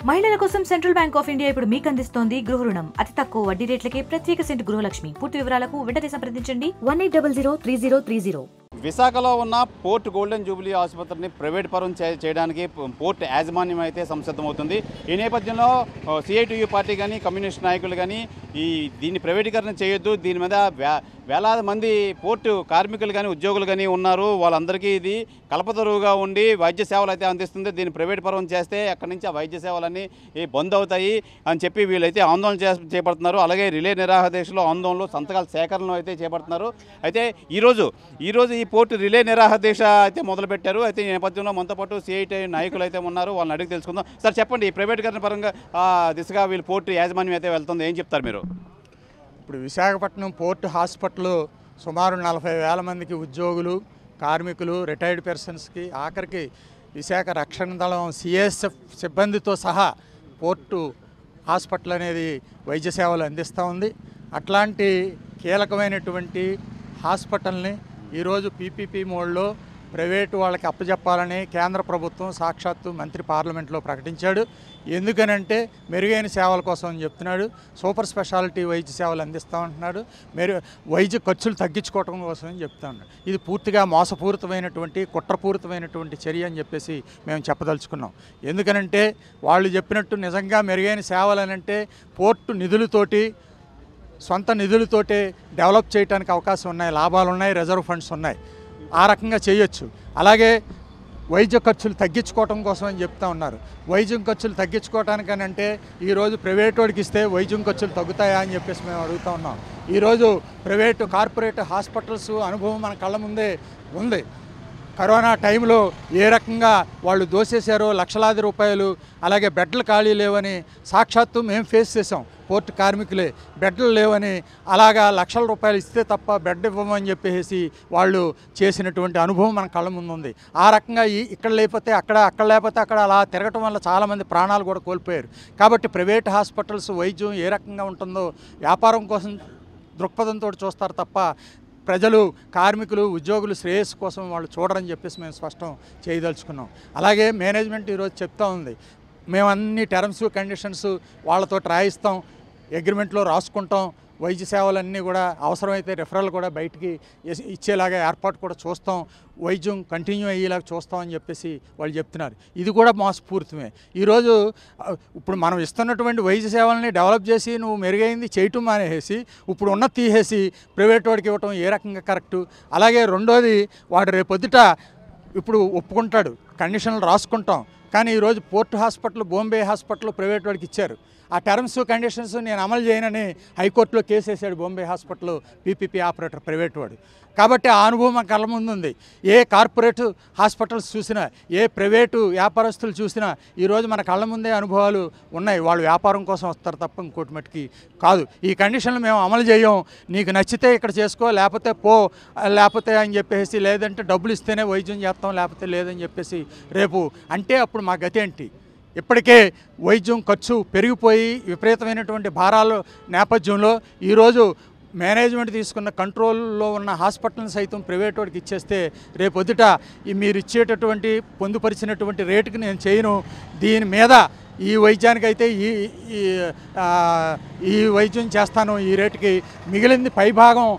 మహిళల కోసం central bank of India ఇప్పుడు మీకు అందిస్తోంది గృహ రుణం. అతి తక్కువ వడ్డీ రేట్లకే ప్రత్యేక సెంటు గృహలక్ష్మి. పూర్తి వివరాలకు వెంటనే సంప్రదించండి 18003030. విశాఖలో ఉన్న పోర్ట్ గోల్డెన్ జూబిలీ ఆసుపత్రిని ప్రైవేట్ పరం చేయడానికి పోర్ట్ యాజమాన్యం అయితే సంసిద్ధమవుతుంది. ఈ నేపథ్యంలో సిఐటియు పార్టీ కానీ కమ్యూనిస్ట్ నాయకులు కానీ దీన్ని ప్రైవేటీకరణ చేయొద్దు, దీని మీద వేలాది మంది పోర్టు కార్మికులు కానీ ఉద్యోగులు కానీ ఉన్నారు, వాళ్ళందరికీ ఇది కల్పతరువుగా ఉండి వైద్య సేవలు అయితే అందిస్తుంది. దీన్ని ప్రైవేట్ పరం చేస్తే అక్కడి నుంచి ఆ వైద్య సేవలన్నీ బంద్ అవుతాయి అని చెప్పి వీళ్ళైతే ఆందోళన చేపడుతున్నారు. అలాగే రిలే నిరాహార దీక్షలో ఆందోళనలు సంతకాల సేకరణ అయితే చేపడుతున్నారు. అయితే ఈరోజు ఈ పోర్టు రిలే నిరాహార దీక్ష అయితే మొదలుపెట్టారు. అయితే ఈ నేపథ్యంలో మనతో పాటు సిఐటి నాయకులు అయితే ఉన్నారు, వాళ్ళని అడిగి తెలుసుకుందాం. సార్ చెప్పండి, ప్రైవేటీకరణ పరంగా దిశగా వీళ్ళు పోర్టు యాజమాన్యం అయితే వెళ్తుంది, ఏం చెప్తారు మీరు? ఇప్పుడు విశాఖపట్నం పోర్టు హాస్పిటల్ సుమారు 40,000 మందికి ఉద్యోగులు, కార్మికులు, రిటైర్డ్ పర్సన్స్కి, ఆఖరికి విశాఖ రక్షణ దళం సిఎస్ఎఫ్ సిబ్బందితో సహా పోర్టు హాస్పిటల్ అనేది వైద్య సేవలు అందిస్తూ ఉంది. అట్లాంటి కీలకమైనటువంటి హాస్పిటల్ని ఈరోజు పీపీపీ మోడ్లో ప్రైవేటు వాళ్ళకి అప్పచెప్పాలని కేంద్ర ప్రభుత్వం సాక్షాత్తు మంత్రి పార్లమెంట్లో ప్రకటించాడు. ఎందుకనంటే మెరుగైన సేవల కోసం అని చెప్తున్నాడు. సూపర్ స్పెషాలిటీ వైద్య సేవలు అందిస్తామంటున్నాడు. వైద్య ఖర్చులు తగ్గించుకోవటం కోసం అని చెప్తా ఉన్నాడు. ఇది పూర్తిగా మోసపూరితమైనటువంటి కుట్రపూరితమైనటువంటి చర్య అని చెప్పేసి మేము చెప్పదలుచుకున్నాం. ఎందుకనంటే వాళ్ళు చెప్పినట్టు నిజంగా మెరుగైన సేవలు అనంటే పోర్టు నిధులతోటి, సొంత నిధులతోటే డెవలప్ చేయడానికి అవకాశం ఉన్నాయి, లాభాలు ఉన్నాయి, రిజర్వ్ ఫండ్స్ ఉన్నాయి, ఆ రకంగా చేయొచ్చు. అలాగే వైద్య ఖర్చులు తగ్గించుకోవటం కోసం అని చెప్తా ఉన్నారు. వైద్యం ఖర్చులు తగ్గించుకోవటానికనంటే ఈరోజు ప్రైవేట్ వాడికి ఇస్తే వైద్యం ఖర్చులు తగ్గుతాయా అని చెప్పేసి మేము అడుగుతూ ఉన్నాం. ఈరోజు ప్రైవేటు కార్పొరేట్ హాస్పిటల్స్ అనుభవం మన కళ్ళ ముందే ఉంది. కరోనా టైంలో ఏ రకంగా వాళ్ళు దోసేశారో లక్షలాది రూపాయలు, అలాగే బెడ్లు ఖాళీ లేవని సాక్షాత్తు మేము ఫేస్ చేసాం. పోర్టు కార్మికులే బెడ్లు లేవని అలాగా లక్షల రూపాయలు ఇస్తే తప్ప బెడ్ ఇవ్వమని చెప్పేసి వాళ్ళు చేసినటువంటి అనుభవం మన కళ్ళ ముందు ఉంది. ఆ రకంగా ఇక్కడ లేకపోతే అక్కడ, అక్కడ లేకపోతే అక్కడ అలా తిరగటం వల్ల చాలామంది ప్రాణాలు కూడా కోల్పోయారు. కాబట్టి ప్రైవేట్ హాస్పిటల్స్ వైద్యం ఏ రకంగా ఉంటుందో వ్యాపారం కోసం దృక్పథంతో చూస్తారు తప్ప ప్రజలు, కార్మికులు, ఉద్యోగులు శ్రేయస్సు కోసం వాళ్ళు చూడరని చెప్పేసి మేము స్పష్టం చేయదలుచుకున్నాం. అలాగే మేనేజ్మెంట్ ఈరోజు చెప్తా ఉంది, మేము అన్ని టర్మ్స్ కండిషన్స్ వాళ్ళతో రాయిస్తాం, అగ్రిమెంట్లో రాసుకుంటాం, వైద్య సేవలన్నీ కూడా అవసరమైతే రిఫరల్ కూడా బయటికి ఇచ్చేలాగా ఏర్పాటు కూడా చూస్తాం, వైద్యం కంటిన్యూ అయ్యేలాగా చూస్తామని చెప్పేసి వాళ్ళు చెప్తున్నారు. ఇది కూడా మోసపూరితమే. ఈరోజు ఇప్పుడు మనం ఇస్తున్నటువంటి వైద్య సేవల్ని డెవలప్ చేసి నువ్వు మెరుగైంది చేయటం మానేసి ఇప్పుడు ఉన్న తీసేసి ప్రైవేట్ వాడికి ఇవ్వటం ఏ రకంగా కరెక్టు? అలాగే రెండోది, వాడు రేపొద్దుట ఇప్పుడు ఒప్పుకుంటాడు, కండిషన్లు రాసుకుంటాం, కానీ ఈరోజు port hospital, Bombay hospital private వాడికి ఇచ్చారు. ఆ టర్మ్స్ కండిషన్స్ నేను అమలు చేయనని హైకోర్టులో కేసు వేసాడు Bombay hospital PPP operator private వాడు. కాబట్టి ఆ అనుభవం మన కళ్ళ ముందు ఉంది. ఏ కార్పొరేట్ హాస్పిటల్స్ చూసినా, ఏ ప్రైవేటు వ్యాపారస్తులు చూసినా ఈరోజు మన కళ్ళ ముందే అనుభవాలు ఉన్నాయి. వాళ్ళు వ్యాపారం కోసం వస్తారు తప్ప ఇంకోటి మట్టుకి కాదు. ఈ కండిషన్లు మేము అమలు చేయం, నీకు నచ్చితే ఇక్కడ చేసుకో, లేకపోతే పో, లేకపోతే అని చెప్పేసి, లేదంటే డబ్బులు ఇస్తేనే వైద్యం చేస్తాం, లేకపోతే లేదని చెప్పేసి రేపు అంటే అప్పుడు మా గతి ఏంటి? ఇప్పటికే వైద్యం ఖర్చు పెరిగిపోయి విపరీతమైనటువంటి భారాల నేపథ్యంలో ఈరోజు మేనేజ్మెంట్ తీసుకున్న కంట్రోల్లో ఉన్న హాస్పిటల్ని సైతం ప్రైవేట్ వాడికి ఇచ్చేస్తే రేపొద్దుట మీరు ఇచ్చేటటువంటి పొందుపరిచినటువంటి రేటుకి నేను చేయను, దీని మీద ఈ వైద్యానికైతే ఈ వైద్యం చేస్తాను ఈ రేటుకి, మిగిలింది పైభాగం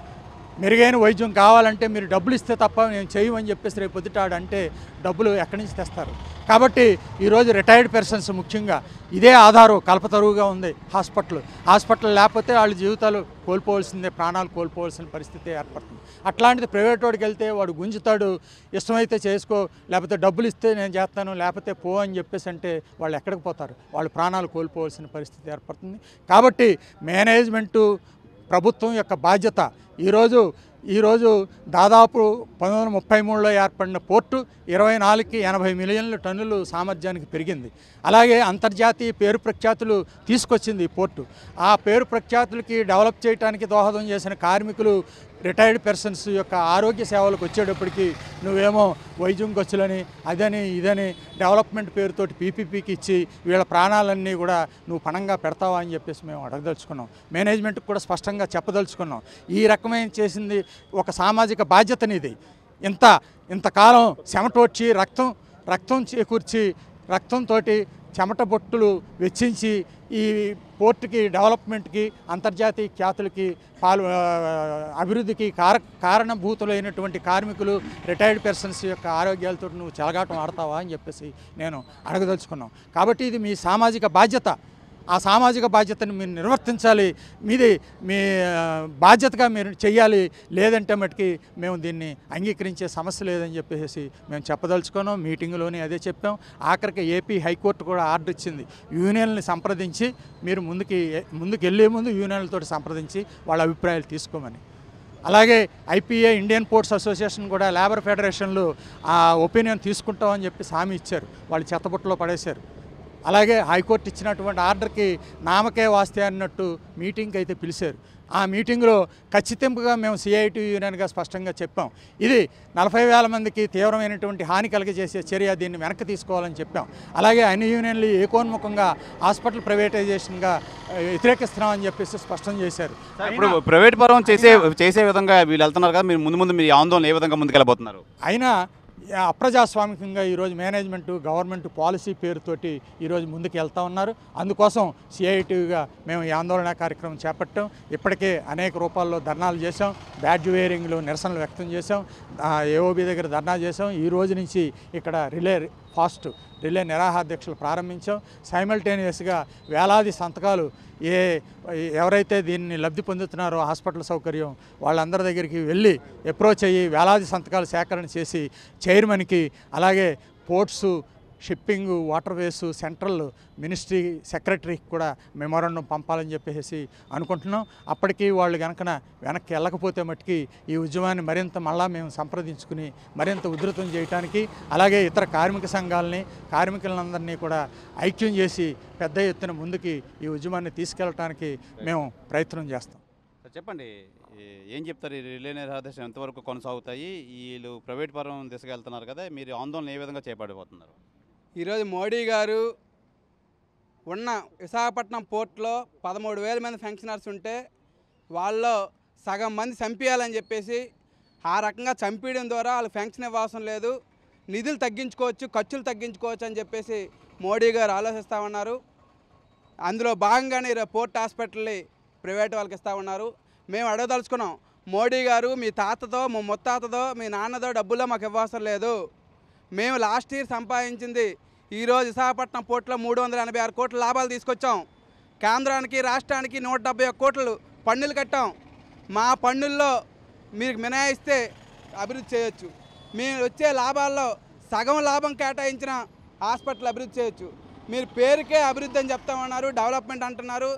మెరుగైన వైద్యం కావాలంటే మీరు డబ్బులు ఇస్తే తప్ప నేను చేయమని చెప్పేసి రేపు పొద్దుటాడంటే డబ్బులు ఎక్కడి నుంచి తెస్తారు? కాబట్టి ఈరోజు రిటైర్డ్ పర్సన్స్ ముఖ్యంగా ఇదే ఆధారం కల్పతరువుగా ఉంది. హాస్పిటల్ లేకపోతే వాళ్ళ జీవితాలు కోల్పోవాల్సిందే, ప్రాణాలు కోల్పోవాల్సిన పరిస్థితి ఏర్పడుతుంది. అట్లాంటిది ప్రైవేట్ వాడికి వెళ్తే వాడు గుంజుతాడు, ఇష్టమైతే చేసుకో, లేకపోతే డబ్బులు ఇస్తే నేను చేస్తాను, లేకపోతే పో అని చెప్పేసి అంటే వాళ్ళు ఎక్కడికి పోతారు? వాళ్ళు ప్రాణాలు కోల్పోవాల్సిన పరిస్థితి ఏర్పడుతుంది. కాబట్టి మేనేజ్మెంటు, ప్రభుత్వం యొక్క బాధ్యత ఈరోజు దాదాపు 1933లో ఏర్పడిన పోర్టు 24కి 80 మిలియన్ల టన్నులు సామర్థ్యానికి పెరిగింది. అలాగే అంతర్జాతీయ పేరు ప్రఖ్యాతులు తీసుకొచ్చింది ఈ పోర్టు. ఆ పేరు ప్రఖ్యాతులకి డెవలప్ చేయడానికి దోహదం చేసిన కార్మికులు, రిటైర్డ్ పర్సన్స్ యొక్క ఆరోగ్య సేవలకు వచ్చేటప్పటికి నువ్వేమో వైద్యం ఖర్చులని అదని ఇదని డెవలప్మెంట్ పేరుతోటి పీపీపీకి ఇచ్చి వీళ్ళ ప్రాణాలన్నీ కూడా నువ్వు పణంగా పెడతావా అని చెప్పేసి మేము అడగదలుచుకున్నాం. మేనేజ్మెంట్కి కూడా స్పష్టంగా చెప్పదలుచుకున్నాం. ఈ రకమైన చేసింది ఒక సామాజిక బాధ్యతనిది. ఇంతకాలం చెమటోడ్చి రక్తం చేకూర్చి రక్తంతో చెమట బొట్టులు వెచ్చించి ఈ పోర్టుకి డెవలప్మెంట్కి అంతర్జాతీయ ఖ్యాతులకి అభివృద్ధికి కారణభూతులైనటువంటి కార్మికులు రిటైర్డ్ పర్సన్స్ యొక్క ఆరోగ్యాలతో నువ్వు చెలగాటం ఆడతావా అని చెప్పేసి నేను అడగదలుచుకున్నాం. కాబట్టి ఇది మీ సామాజిక బాధ్యత. ఆ సామాజిక బాధ్యతను మీరు నిర్వర్తించాలి. మీ బాధ్యతగా మీరు చెయ్యాలి. లేదంటే మటుకి మేము దీన్ని అంగీకరించే సమస్య లేదని చెప్పేసి మేము చెప్పదలుచుకున్నాం. మీటింగ్లోనే అదే చెప్పాం. ఆఖరికి ఏపీ హైకోర్టు కూడా ఆర్డర్ ఇచ్చింది, యూనియన్ని సంప్రదించి మీరు ముందుకు వెళ్ళే ముందు యూనియన్లతో సంప్రదించి వాళ్ళ అభిప్రాయాలు తీసుకోమని. అలాగే ఐపీఏ, ఇండియన్ పోర్ట్స్ అసోసియేషన్ కూడా లేబర్ ఫెడరేషన్లు ఆ ఒపీనియన్ తీసుకుంటామని చెప్పి హామీ ఇచ్చారు. వాళ్ళు చెత్తబుట్టలో పడేశారు. అలాగే హైకోర్టు ఇచ్చినటువంటి ఆర్డర్కి నామకే వాస్తే అన్నట్టు మీటింగ్కి అయితే పిలిచారు. ఆ మీటింగ్లో ఖచ్చితంగా మేము సిఐటి యూనియన్గా స్పష్టంగా చెప్పాం, ఇది 40,000 మందికి తీవ్రమైనటువంటి హాని కలిగజేసే చర్య, దీన్ని వెనక్కి తీసుకోవాలని చెప్పాం. అలాగే అన్ని యూనియన్లు ఏకోన్ముఖంగా హాస్పిటల్ ప్రైవేటైజేషన్గా వ్యతిరేకిస్తున్నామని చెప్పేసి స్పష్టం చేశారు. ఇప్పుడు ప్రైవేట్ పరం చేసే విధంగా వీళ్ళు వెళ్తున్నారు కదా, మీరు ముందు మీ ఆందోళన ఏ విధంగా ముందుకెళ్ళబోతున్నారు? అయినా అప్రజాస్వామికంగా ఈరోజు మేనేజ్మెంటు, గవర్నమెంట్ పాలసీ పేరుతోటి ఈరోజు ముందుకు వెళ్తూ ఉన్నారు. అందుకోసం సిఐటిగా మేము ఈ ఆందోళన కార్యక్రమం చేపట్టాం. ఇప్పటికే అనేక రూపాల్లో ధర్నాలు చేసాం, బ్యాడ్జ్ వేరింగ్లు నిరసనలు వ్యక్తం చేసాం, ఏఓబి దగ్గర ధర్నా చేసాం. ఈ రోజు నుంచి ఇక్కడ రిలే నిరాహార దీక్షలు ప్రారంభించాం. సైమల్టేనియస్గా వేలాది సంతకాలు ఎవరైతే దీన్ని లబ్ధి పొందుతున్నారో హాస్పిటల్ సౌకర్యం వాళ్ళందరి దగ్గరికి వెళ్ళి అప్రోచ్ అయ్యి వేలాది సంతకాలు సేకరణ చేసి చైర్మన్కి, అలాగే ports, shipping, waterways, central ministry సెక్రటరీకి కూడా మెమోరాండం పంపాలని చెప్పేసి అనుకుంటున్నాం. అప్పటికి వాళ్ళు వెనక్కి వెళ్ళకపోతే మట్టుకి ఈ ఉద్యమాన్ని మళ్ళా మేము సంప్రదించుకుని మరింత ఉధృతం చేయడానికి, అలాగే ఇతర కార్మిక సంఘాలని, కార్మికులందరినీ కూడా ఐక్యం చేసి పెద్ద ఎత్తున ముందుకి ఈ ఉద్యమాన్ని తీసుకెళ్ళటానికి మేము ప్రయత్నం చేస్తాం. చెప్పండి, ఏం చెప్తారు? ఈ రిలే నిరాదేశం ఎంతవరకు కొనసాగుతాయి? వీళ్ళు ప్రైవేట్ పరం దిశగా వెళ్తున్నారు కదా, మీరు ఆందోళన ఏ విధంగా చేపట్టబోతున్నారు? ఈరోజు మోడీ గారు ఉన్న విశాఖపట్నం పోర్ట్లో 13,000 మంది ఫంక్షనర్స్ ఉంటే వాళ్ళలో సగం మంది చంపేయాలని చెప్పేసి ఆ రకంగా చంపేయడం ద్వారా వాళ్ళు ఫంక్షన్ ఇవ్వాల్సిన లేదు, నిధులు తగ్గించుకోవచ్చు, ఖర్చులు తగ్గించుకోవచ్చు అని చెప్పేసి మోడీ గారు ఆలోచిస్తూ ఉన్నారు. అందులో భాగంగానే పోర్ట్ హాస్పిటల్ని ప్రైవేట్ వాళ్ళకి ఇస్తూ ఉన్నారు. మేము అడగదలుచుకున్నాం, మోడీ గారు మీ తాతతో, మా ముత్తాతతో, మీ నాన్నతో డబ్బుల్లో మాకు ఇవ్వాల్సిన లేదు. మేము లాస్ట్ ఇయర్ సంపాదించింది ఈరోజు విశాఖపట్నం పోర్టులో 386 కోట్ల లాభాలు తీసుకొచ్చాం. కేంద్రానికి, రాష్ట్రానికి 171 కోట్లు పన్నులు కట్టాం. మా పన్నుల్లో మీరు మినహాయిస్తే అభివృద్ధి చేయొచ్చు. మీరు వచ్చే లాభాల్లో సగం లాభం కేటాయించిన హాస్పిటల్ అభివృద్ధి చేయొచ్చు. మీరు పేరుకే అభివృద్ధి అని చెప్తామన్నారు, డెవలప్మెంట్ అంటున్నారు.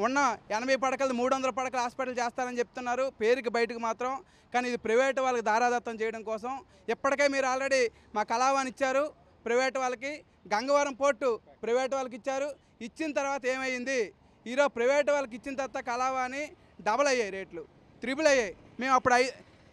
ఉన్న 80 పడకలు 300 పడకల హాస్పిటల్ చేస్తారని చెప్తున్నారు పేరుకి, బయటకు మాత్రం. కానీ ఇది ప్రైవేట్ వాళ్ళకి దారాదత్తం చేయడం కోసం. ఇప్పటికే మీరు ఆల్రెడీ మా కళావాణి ఇచ్చారు ప్రైవేట్ వాళ్ళకి, గంగవరం పోర్టు ప్రైవేట్ వాళ్ళకి ఇచ్చారు. ఇచ్చిన తర్వాత ఏమైంది? ఈరోజు ప్రైవేట్ వాళ్ళకి ఇచ్చిన తర్వాత కళావాణి డబల్ అయ్యాయి, రేట్లు త్రిబుల్ అయ్యాయి. మేము అప్పుడు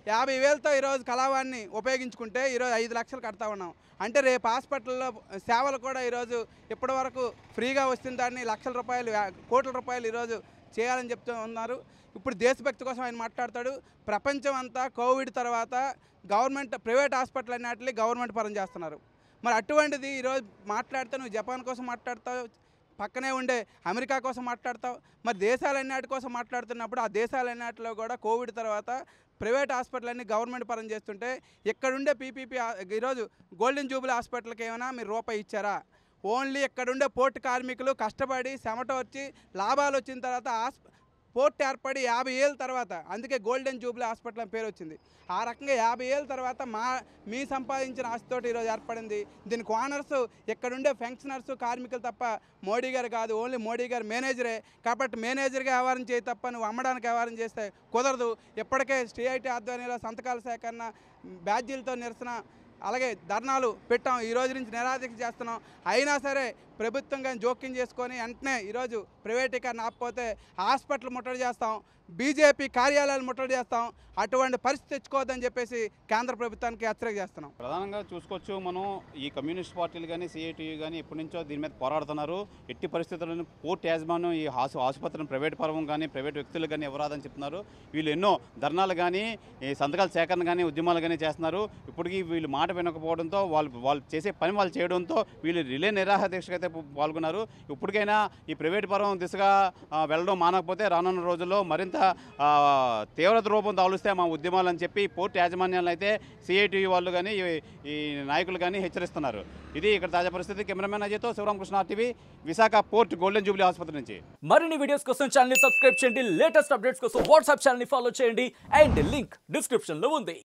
50,000తో ఈరోజు కళావాణిని ఉపయోగించుకుంటే ఈరోజు 5 లక్షలు కడతా ఉన్నాం. అంటే రేపు హాస్పిటల్లో సేవలు కూడా ఈరోజు ఇప్పటి వరకు ఫ్రీగా వస్తున్న దాన్ని లక్షల రూపాయలు, కోట్ల రూపాయలు ఈరోజు చేయాలని చెప్తూ ఉన్నారు. ఇప్పుడు దేశభక్తి కోసం ఆయన మాట్లాడతాడు. ప్రపంచం అంతా కోవిడ్ తర్వాత గవర్నమెంట్, ప్రైవేట్ హాస్పిటల్ అన్నిటిని గవర్నమెంట్ పరం చేస్తున్నారు. మరి అటువంటిది ఈరోజు మాట్లాడితే నువ్వు జపాన్ కోసం మాట్లాడతావు, పక్కనే ఉండే అమెరికా కోసం మాట్లాడతావు. మరి దేశాలన్నిటి కోసం మాట్లాడుతున్నప్పుడు ఆ దేశాలన్నిటిలో కూడా కోవిడ్ తర్వాత ప్రైవేట్ హాస్పిటల్ అన్ని గవర్నమెంట్ పరం చేస్తుంటే ఇక్కడుండే పీపీపీ ఈరోజు గోల్డెన్ జూబిలీ హాస్పిటల్కి ఏమైనా మీరు రూపాయి ఇచ్చారా? ఓన్లీ ఇక్కడుండే పోర్టు కార్మికులు కష్టపడి చెమట వచ్చి లాభాలు వచ్చిన తర్వాత పోర్ట్ ఏర్పడి 50 ఏళ్ళ తర్వాత, అందుకే గోల్డెన్ జూబిలీ హాస్పిటల్ అని పేరు వచ్చింది. ఆ రకంగా 50 ఏళ్ళ తర్వాత మీ సంపాదించిన ఆస్తితోటి ఈరోజు ఏర్పడింది. దీనికి ఓనర్స్ ఇక్కడుండే ఫంక్షనర్స్, కార్మికులు తప్ప మోడీ గారు కాదు. ఓన్లీ మోడీ గారు మేనేజరే. కాబట్టి మేనేజర్గా వ్యవహారం చేయి తప్ప నువ్వు అమ్మడానికి వ్యవహారం చేస్తే కుదరదు. ఇప్పటికే సిఐటి ఆధ్వర్యంలో సంతకాల సేకరణ, బ్యాడ్జీలతో నిరసన, అలాగే ధర్నాలు పెట్టాం. ఈ రోజు నుంచి నిరాదీక్ష చేస్తున్నాం. అయినా సరే ప్రభుత్వం కానీ జోక్యం చేసుకొని వెంటనే ఈరోజు ప్రైవేటీకరణ ఆపకపోతే హాస్పిటల్ ముట్టడి చేస్తాం, బీజేపీ కార్యాలయాలు ముట్టడి చేస్తాం. అటువంటి పరిస్థితి తెచ్చుకోవద్దని చెప్పేసి కేంద్ర ప్రభుత్వానికి హెచ్చరిక చేస్తున్నాం. ప్రధానంగా చూసుకోవచ్చు, మనం ఈ కమ్యూనిస్ట్ పార్టీలు కానీ సిఐటియు కానీ ఎప్పటి నుంచో దీని మీద పోరాడుతున్నారు. ఎట్టి పరిస్థితులను పోర్ట్ యాజమాన్యం ఈ ఆసుపత్రిని ప్రైవేట్ పరం కానీ ప్రైవేట్ వ్యక్తులు కానీ ఎవరాదని చెప్తున్నారు. వీళ్ళు ఎన్నో ధర్నాలు కానీ ఈ సంతకాల సేకరణ కానీ ఉద్యమాలు కానీ చేస్తున్నారు. ఇప్పటికీ వీళ్ళు మాట వినకపోవడంతో వాళ్ళు చేసే పని వాళ్ళు చేయడంతో వీళ్ళు రిలే నిరాహార దీక్షకు అయితే పాల్గొన్నారు. ఇప్పటికైనా ఈ ప్రైవేట్ పరం దిశగా వెళ్ళడం మానకపోతే రానున్న రోజుల్లో మరింత తీవ్రత రూపం దాలుస్తే మా ఉద్యమాలు అని చెప్పి పోర్ట్ యాజమాన్యాలను అయితే సిఐటియు వాళ్ళు కానీ ఈ నాయకులు కానీ హెచ్చరిస్తున్నారు. ఇది ఇక్కడ తాజా పరిస్థితి. కెమెరామెన్ అజయ్తో Sivaramakrishna RTV, Visakha port golden jubilee ఆసుపత్రి నుంచి. మరిన్ని వీడియోస్ కోసం ఛానల్ ని సబ్స్క్రైబ్ చేయండి, లేటెస్ట్ అప్డేట్స్ కోసం వాట్సాప్ ఛానల్ ని ఫాలో చేయండి అండ్ లింక్ డిస్క్రిప్షన్ లో ఉంది.